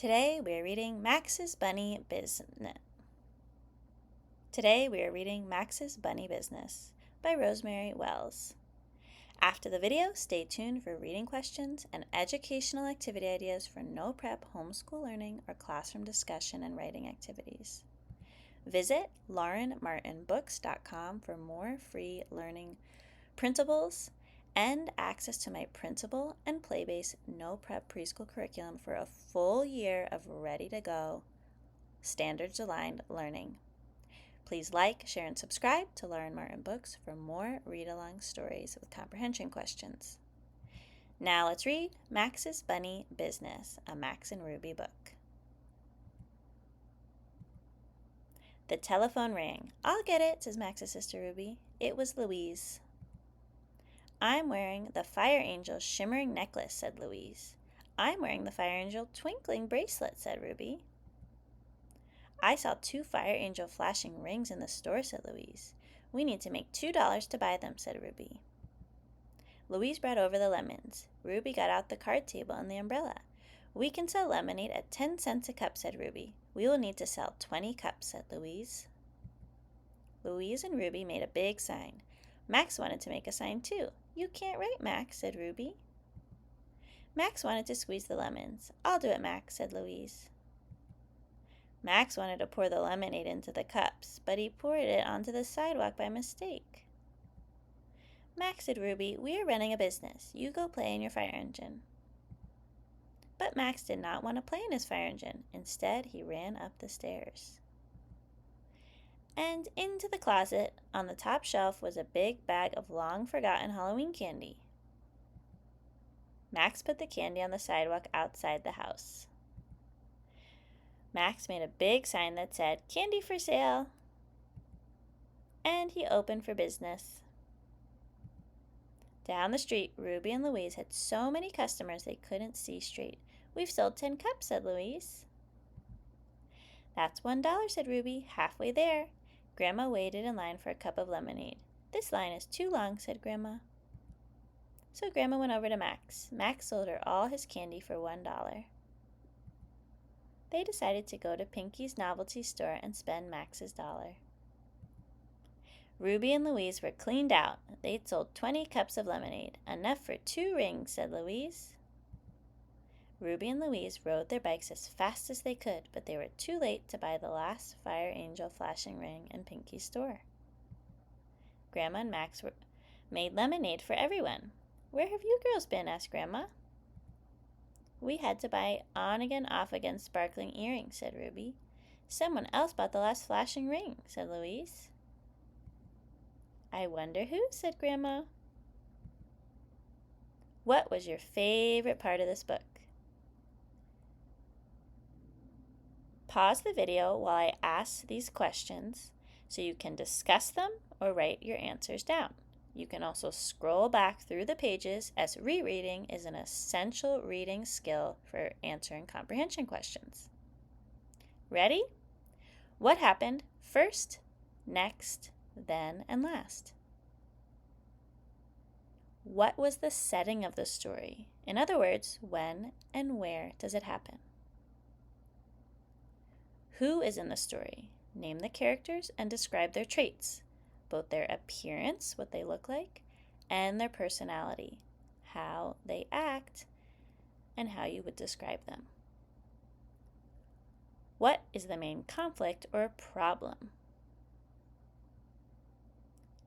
Today we are reading Max's Bunny Business. Today we are reading Max's Bunny Business by Rosemary Wells. After the video, stay tuned for reading questions and educational activity ideas for no-prep homeschool learning or classroom discussion and writing activities. Visit laurenmartinbooks.com for more free learning printables and access to my printable and play-based no-prep preschool curriculum for a full year of ready-to-go, standards-aligned learning. Please like, share, and subscribe to Lauren Martin Books for more read-along stories with comprehension questions. Now let's read Max's Bunny Business, a Max and Ruby book. The telephone rang. "I'll get it," says Max's sister Ruby. It was Louise. "I'm wearing the Fire Angel shimmering necklace," said Louise. "I'm wearing the Fire Angel twinkling bracelet," said Ruby. "I saw 2 Fire Angel flashing rings in the store," said Louise. "We need to make $2 to buy them," said Ruby. Louise brought over the lemons. Ruby got out the card table and the umbrella. "We can sell lemonade at 10 cents a cup," said Ruby. "We will need to sell 20 cups," said Louise. Louise and Ruby made a big sign. Max wanted to make a sign too. "You can't write, Max," said Ruby. Max wanted to squeeze the lemons. "I'll do it, Max," said Louise. Max wanted to pour the lemonade into the cups, but he poured it onto the sidewalk by mistake. "Max," said Ruby, "we are running a business. You go play in your fire engine." But Max did not want to play in his fire engine. Instead, he ran up the stairs. And into the closet. On the top shelf was a big bag of long-forgotten Halloween candy. Max put the candy on the sidewalk outside the house. Max made a big sign that said, "Candy for sale." And he opened for business. Down the street, Ruby and Louise had so many customers they couldn't see straight. "We've sold 10 cups," said Louise. "That's $1," said Ruby. "Halfway there." Grandma waited in line for a cup of lemonade. "This line is too long," said Grandma. So Grandma went over to Max. Max sold her all his candy for $1. They decided to go to Pinky's novelty store and spend Max's dollar. Ruby and Louise were cleaned out. They'd sold 20 cups of lemonade. "Enough for 2 rings," said Louise. Ruby and Louise rode their bikes as fast as they could, but they were too late to buy the last Fire Angel flashing ring in Pinky's store. Grandma and Max made lemonade for everyone. "Where have you girls been?" asked Grandma. "We had to buy on-again, off-again sparkling earrings," said Ruby. "Someone else bought the last flashing ring," said Louise. "I wonder who," said Grandma. What was your favorite part of this book? Pause the video while I ask these questions so you can discuss them or write your answers down. You can also scroll back through the pages as rereading is an essential reading skill for answering comprehension questions. Ready? What happened first, next, then, and last? What was the setting of the story? In other words, when and where does it happen? Who is in the story? Name the characters and describe their traits, both their appearance, what they look like, and their personality, how they act, and how you would describe them. What is the main conflict or problem?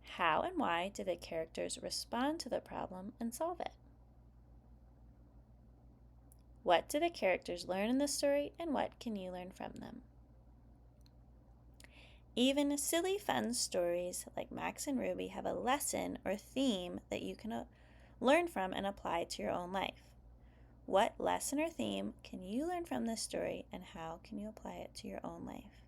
How and why do the characters respond to the problem and solve it? What do the characters learn in the story, and what can you learn from them? Even silly, fun stories like Max and Ruby have a lesson or theme that you can learn from and apply to your own life. What lesson or theme can you learn from this story, and how can you apply it to your own life?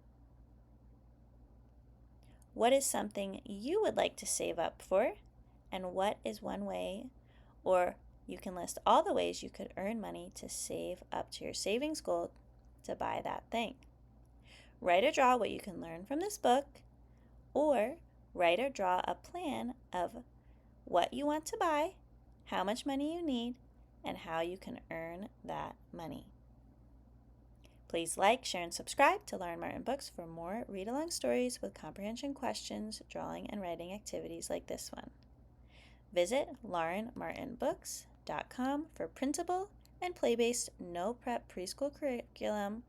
What is something you would like to save up for, and what is one way, or you can list all the ways you could earn money to save up to your savings goal to buy that thing. Write or draw what you can learn from this book, or write or draw a plan of what you want to buy, how much money you need, and how you can earn that money. Please like, share, and subscribe to Lauren Martin Books for more read-along stories with comprehension questions, drawing, and writing activities like this one. Visit laurenmartinbooks.com for printable and play-based no-prep preschool curriculum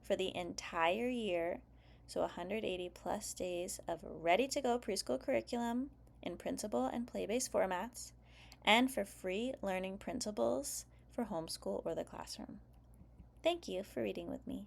for the entire year, so 180 plus days of ready-to-go preschool curriculum in printable and play-based formats, and for free learning principles for homeschool or the classroom. Thank you for reading with me.